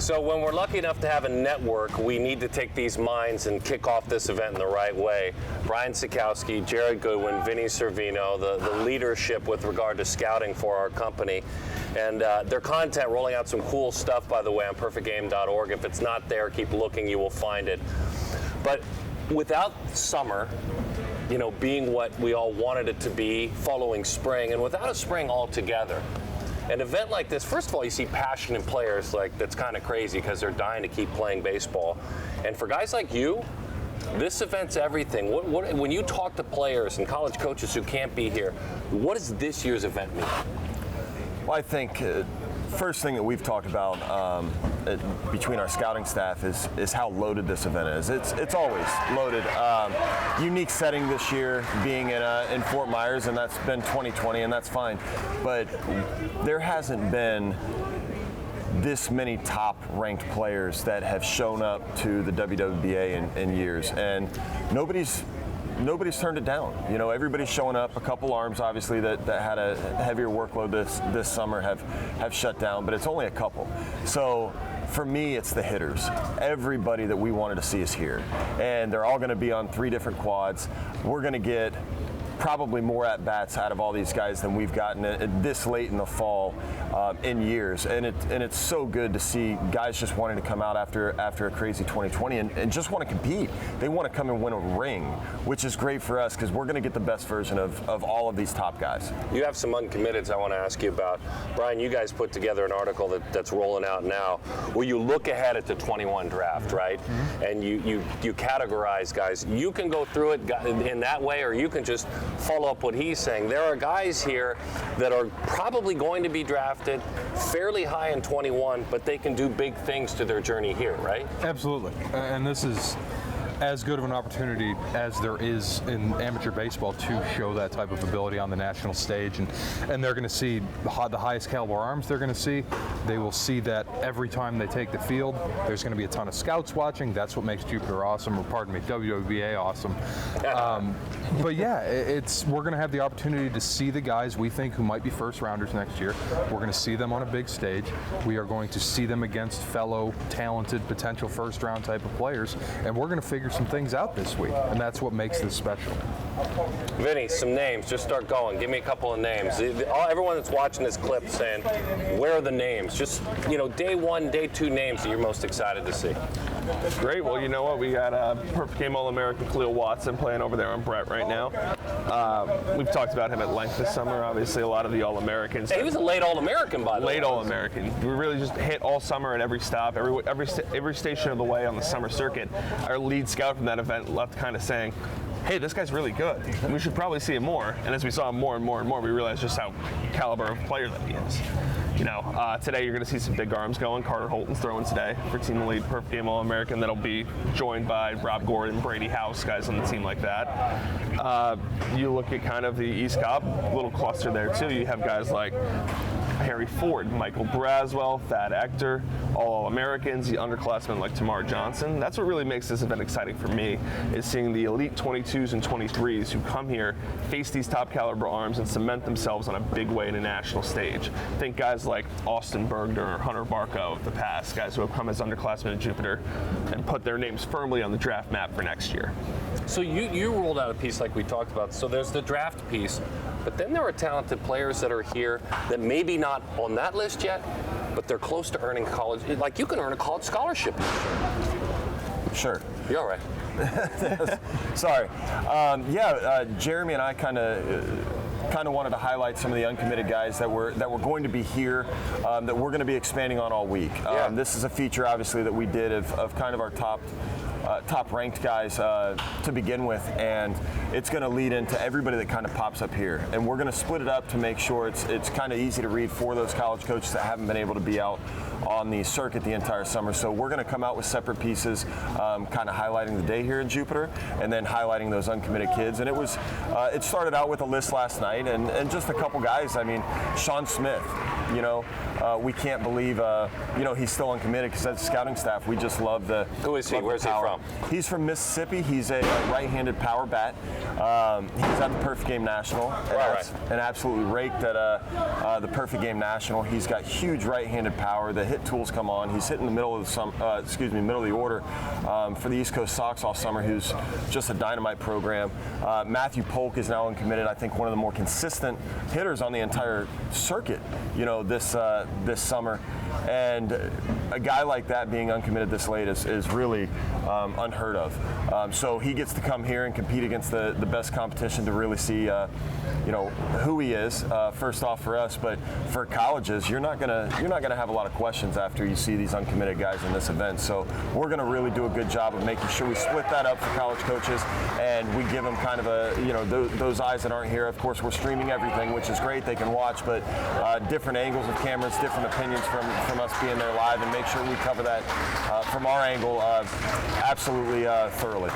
So when we're lucky enough to have a network, we need to take these minds and kick off this event in the right way. Brian Sakowski, Jered Goodwin, Vinnie Cervino, the leadership with regard to scouting for our company. And their content, rolling out some cool stuff, by the way, on perfectgame.org. If it's not there, keep looking, you will find it. But without summer, you know, being what we all wanted it to be, following spring, and without a spring altogether, an event like this, first of all, you see passion in players like that's kind of crazy because they're dying to keep playing baseball. And for guys like you, this event's everything. When you talk to players and college coaches who can't be here, what does this year's event mean? Well, I think first thing that we've talked about between our scouting staff is how loaded this event is. It's always loaded. Unique setting this year, being in Fort Myers, and that's been 2020, and that's fine. But there hasn't been this many top-ranked players that have shown up to the WWBA in years, and nobody's turned it down. You know, everybody's showing up. A couple arms, obviously, that had a heavier workload this summer have shut down, but it's only a couple. So for me, it's the hitters. Everybody that we wanted to see is here, and they're all going to be on 3 different quads. We're going to get probably more at-bats out of all these guys than we've gotten this late in the fall in years, and it's so good to see guys just wanting to come out after a crazy 2020 and just want to compete. They want to come and win a ring, which is great for us because we're going to get the best version of all of these top guys. You have some uncommitteds I want to ask you about. Brian, you guys put together an article that's rolling out now where you look ahead at the 21 draft, right? Mm-hmm. And you categorize guys. You can go through it in that way, or you can just follow up what he's saying. There are guys here that are probably going to be drafted fairly high in 21, but they can do big things to their journey here, right? Absolutely. And this is as good of an opportunity as there is in amateur baseball to show that type of ability on the national stage, and they're going to see the highest caliber arms they're going to see. They will see that every time they take the field. There's going to be a ton of scouts watching. That's what makes Jupiter awesome, or pardon me, WWBA awesome. But yeah, we're going to have the opportunity to see the guys we think who might be first rounders next year. We're going to see them on a big stage. We are going to see them against fellow talented potential first round type of players, and we're going to figure some things out this week, and that's what makes this special. Vinny, some names. Just start going. Give me a couple of names. Everyone that's watching this clip saying, where are the names? Just, you know, day 1, day 2 names that you're most excited to see. Great. Well, you know what? We got Perfect Game All-American Khalil Watson playing over there on Brett right now. We've talked about him at length this summer. Obviously, a lot of the All-Americans. Hey, he was a late All-American, by the way. Late All-American. We really just hit all summer at every stop, every station of the way on the summer circuit. Our lead scout from that event left kind of saying, hey, this guy's really good. We should probably see him more. And as we saw him more and more and more, we realized just how caliber of player that he is. You know, today you're going to see some big arms going. Carter Holton's throwing today for Team Elite Perfect Game All-American. That'll be joined by Rob Gordon, Brady House, guys on the team like that. You look at kind of the East Cobb little cluster there too. You have guys like Harry Ford, Michael Braswell, Thad Ector, All-Americans, the underclassmen like Tamar Johnson. That's what really makes this event exciting for me, is seeing the elite 22s and 23s who come here, face these top caliber arms, and cement themselves on a big way in a national stage. Think guys like Austin Bergner or Hunter Barco of the past, guys who have come as underclassmen at Jupiter and put their names firmly on the draft map for next year. So you rolled out a piece like we talked about. So there's the draft piece, but then there are talented players that are here that maybe not on that list yet, but they're close to earning college. Like, you can earn a college scholarship. Sure. You're all right. Sorry. Jeremy and I kind of wanted to highlight some of the uncommitted guys that were going to be here, that we're going to be expanding on all week. This is a feature, obviously, that we did of kind of our top-ranked guys to begin with, and it's going to lead into everybody that kind of pops up here. And we're going to split it up to make sure it's kind of easy to read for those college coaches that haven't been able to be out on the circuit the entire summer. So we're going to come out with separate pieces, kind of highlighting the day here in Jupiter, and then highlighting those uncommitted kids. And it started out with a list last night, and just a couple guys. I mean, Sean Smith, you know, we can't believe, he's still uncommitted because as a scouting staff, we just love the. Who is he? Where's he from? He's from Mississippi. He's a right-handed power bat. He's at the Perfect Game National and absolutely raked at the Perfect Game National. He's got huge right-handed power. The hit tools come on. He's hitting the middle of the order for the East Coast Sox all summer, who's just a dynamite program. Matthew Polk is now uncommitted. I think one of the more consistent hitters on the entire circuit, this summer. And a guy like that being uncommitted this late is really unheard of. So he gets to come here and compete against the best competition to really see, who he is. First off for us, but for colleges, you're not gonna have a lot of questions after you see these uncommitted guys in this event. So we're gonna really do a good job of making sure we split that up for college coaches, and we give them kind of those eyes that aren't here. Of course, we're streaming everything, which is great. They can watch, but different angles of cameras, different opinions from us being there live, and make sure we cover that from our angle absolutely thoroughly.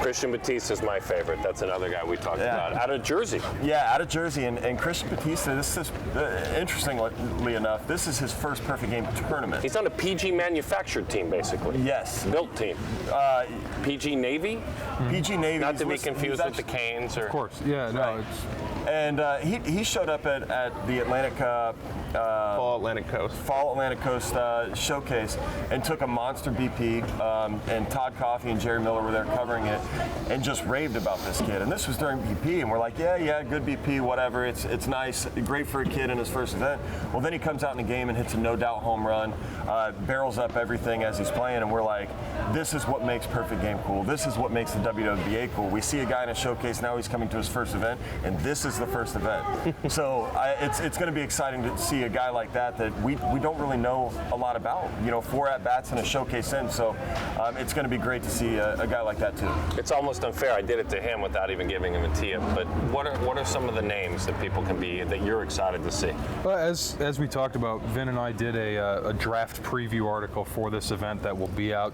Christian Batista is my favorite. That's another guy we talked about. Out of Jersey. Yeah, out of Jersey. And Christian Batista, this is, interestingly enough, this is his first Perfect Game tournament. He's on a PG manufactured team, basically. Yes. Built team. PG Navy? PG Navy. Not to be confused with the Canes. Or... Of course, yeah, no. Right. And he showed up at the Atlantic Fall Atlantic Coast showcase and took a monster BP, and Todd Coffey and Jerry Miller were there covering it and just raved about this kid. And this was during BP, and we're like, yeah, good BP, whatever. It's nice, great for a kid in his first event. Well, then he comes out in the game and hits a no-doubt home run, barrels up everything as he's playing, and we're like, this is what makes Perfect Game cool. This is what makes the WWBA cool. We see a guy in a showcase, now he's coming to his first event, and this is the first event. So it's going to be exciting to see a guy like that we don't really know a lot about. 4 at-bats and a showcase in, so it's going to be great to see a guy like that too. It's almost unfair. I did it to him without even giving him a tee-up, but what are some of the names that people can be, that you're excited to see? Well, as we talked about, Vin and I did a draft preview article for this event that will be out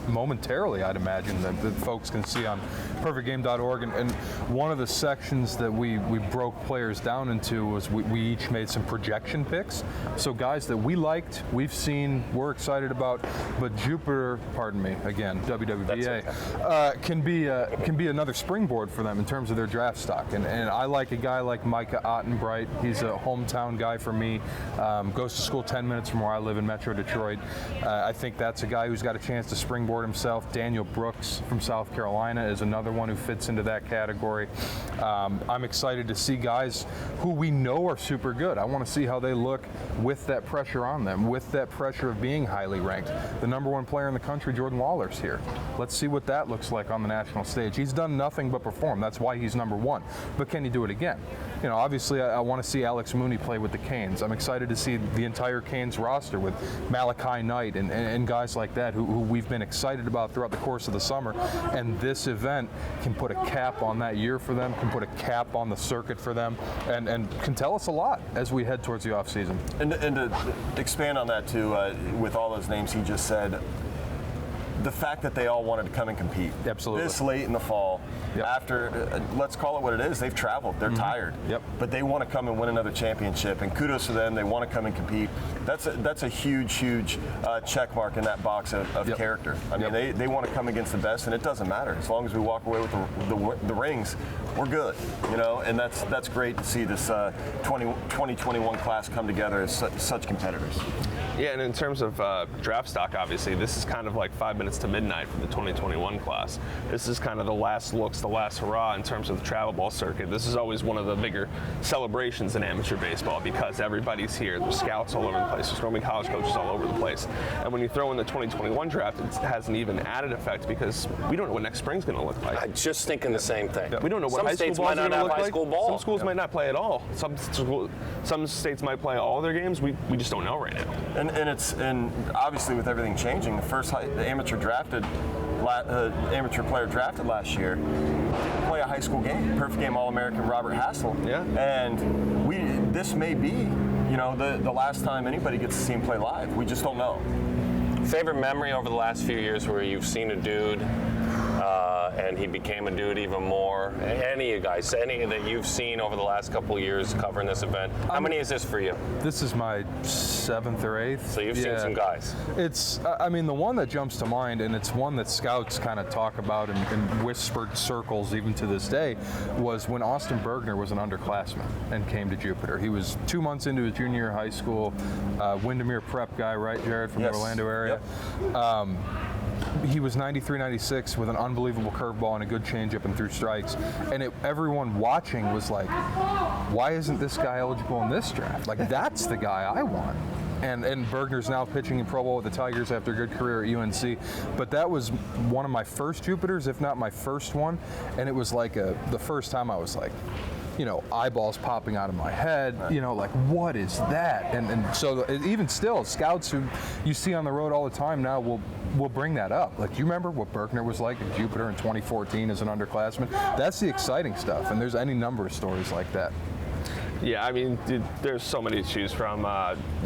momentarily, I'd imagine, that folks can see on perfectgame.org. And one of the sections that we broke players down into was we each made some projection picks. So guys that we liked, we've seen, we're excited about, but Jupiter, pardon me, again, WWBA, can be another springboard for them in terms of their draft stock. And I like a guy like Micah Ottenbright. He's a hometown guy for me. Goes to school 10 minutes from where I live in Metro Detroit. I think that's a guy who's got a chance to springboard himself. Daniel Brooks from South Carolina is another one who fits into that category. I'm excited to see guys who we know are super good. I want to see how they look with that pressure on them, with that pressure of being highly ranked. The #1 player in the country, Jordan Lawler's here. Let's see what that looks like on the national stage. He's done nothing but perform. That's why he's #1. But can he do it again? Obviously, I want to see Alex Mooney play with the Canes. I'm excited to see the entire Canes roster with Malachi Knight and guys like that who we've been excited about throughout the course of the summer. And this event can put a cap on that year for them, can put a cap on the circuit for them, and can tell us a lot as we head towards the offseason. And to expand on that too, with all those names he just said, the fact that they all wanted to come and compete. Absolutely. This late in the fall, Yep. after, let's call it what it is, they've traveled, they're tired. Yep. But they want to come and win another championship, and kudos to them, they want to come and compete. That's a huge check mark in that box of Yep. character. I mean, they want to come against the best, and it doesn't matter. As long as we walk away with the rings, we're good, and that's great to see this 2021 class come together as such competitors. Yeah, and in terms of draft stock, obviously, this is kind of like 5 minutes to midnight for the 2021 class. This is kind of the last looks, the last hurrah in terms of the travel ball circuit. This is always one of the bigger celebrations in amateur baseball because everybody's here. There's scouts all over the place. There's normally college coaches all over the place. And when you throw in the 2021 draft, it has an even added effect because we don't know what next spring's going to look like. I'm just thinking the same thing. We don't know what Some high school states ball might is not going to have look high like. school ball. Some schools might not play at all. Some states might play all their games. We just don't know right now. And obviously with everything changing, the amateur player drafted last year didn't play a high school game. Perfect Game All-American Robert Hassel. Yeah. And this may be, the last time anybody gets to see him play live. We just don't know. Favorite memory over the last few years where you've seen a dude and he became a dude even more. Any of you guys, any that you've seen over the last couple of years covering this event, how many is this for you? This is my 7th or 8th. So you've seen some guys. It's, I mean, the one that jumps to mind, and it's one that scouts kind of talk about in whispered circles even to this day, was when Austin Bergner was an underclassman and came to Jupiter. He was 2 months into his junior year of high school, Windermere prep guy, right, Jered, from the Orlando area. Yep. He was 93, 96 with an unbelievable curveball and a good changeup and threw strikes. And everyone watching was like, why isn't this guy eligible in this draft? Like, that's the guy I want. And Bergner's now pitching in Pro Bowl with the Tigers after a good career at UNC. But that was one of my first Jupiters, if not my first one. And it was like the first time I was like, you know, eyeballs popping out of my head, you know, like, what is that? And so even still, scouts who you see on the road all the time now will bring that up. Like, do you remember what Bergner was like at Jupiter in 2014 as an underclassman? That's the exciting stuff, and there's any number of stories like that. Yeah, I mean, dude, there's so many to choose from.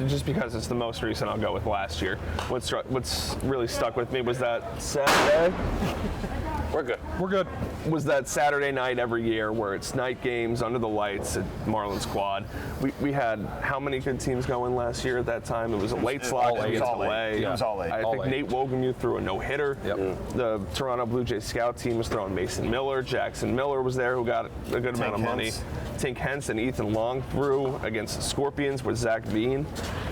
Just because it's the most recent, I'll go with last year. What's really stuck with me was that Saturday. We're good. We're good. Was that Saturday night every year where it's night games under the lights at Marlins Quad. We had how many good teams going last year at that time? It was a late slot against LA. It was all late. I think Nate Wogemuth threw a no-hitter. Yep. The Toronto Blue Jays scout team was throwing Mason Miller. Jackson Miller was there, who got a good amount of money. Tink Hence and Ethan Long threw against the Scorpions with Zach Veen,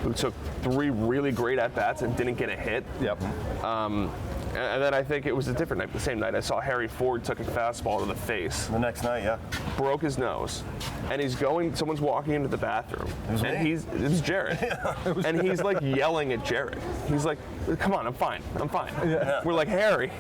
who took 3 really great at-bats and didn't get a hit. Yep. And then I think it was a different night. The same night, I saw Harry Ford took a fastball to the face. The next night, yeah. Broke his nose. And he's going, someone's walking into the bathroom. And it's Jered. And he's like yelling at Jered. He's like, come on, I'm fine. Yeah. We're like, Harry,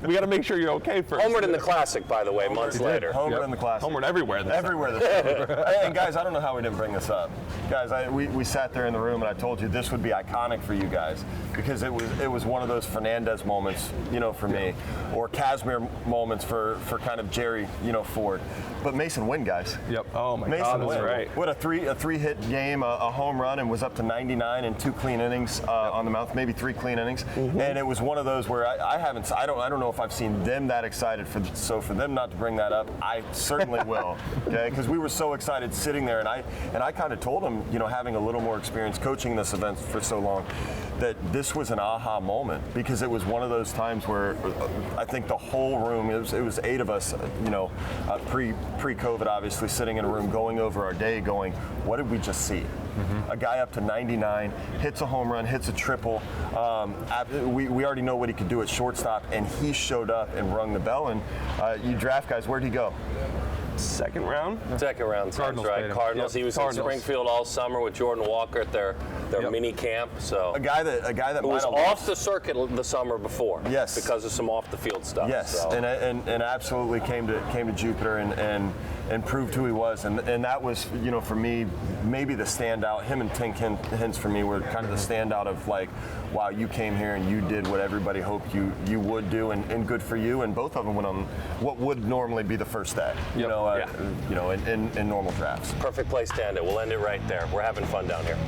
we got to make sure you're okay first. Homered in the Classic, by the way, months later. Homered in the Classic. Homered everywhere. Everywhere this time. And guys, I don't know how we didn't bring this up. Guys, we sat there in the room and I told you this would be iconic for you guys because it was one of those Fernandez moments, you know, for me, or Kazmir moments for kind of Jerry, you know, Ford. But Mason Wynn, guys. Yep. Oh my Mason God, that's Wynn. right. What a three hit game, a home run, and was up to 99 and 2 clean innings on the mound, maybe 3 clean innings. Mm-hmm. And it was one of those where I don't know if I've seen them that excited so for them not to bring that up, I certainly will. Okay, because we were so excited sitting there, and I kind of told them, you know, having a little more experience coaching this event for so long, that this was an aha moment because it was one of those times where I think the whole room, it was 8 of us, you know, pre-COVID obviously, sitting in a room going over our day going, what did we just see? Mm-hmm. A guy up to 99, hits a home run, hits a triple. We already know what he could do at shortstop, and he showed up and rung the bell. And you draft guys, where'd he go? Second round? Second round, sounds right. Cardinals. Yep. He was Cardinals. in Springfield all summer with Jordan Walker at their mini camp. So A guy that who was might have off the circuit the summer before. Yes. Because of some off the field stuff. Yes, So. and absolutely came to Jupiter and proved who he was, and that was, you know, for me, maybe the standout. Him and Tink Hence for me were kind of the standout of like, wow, you came here and you did what everybody hoped you would do, and good for you. And both of them went on what would normally be the first day, you know, in normal drafts. Perfect place to end it. We'll end it right there. We're having fun down here.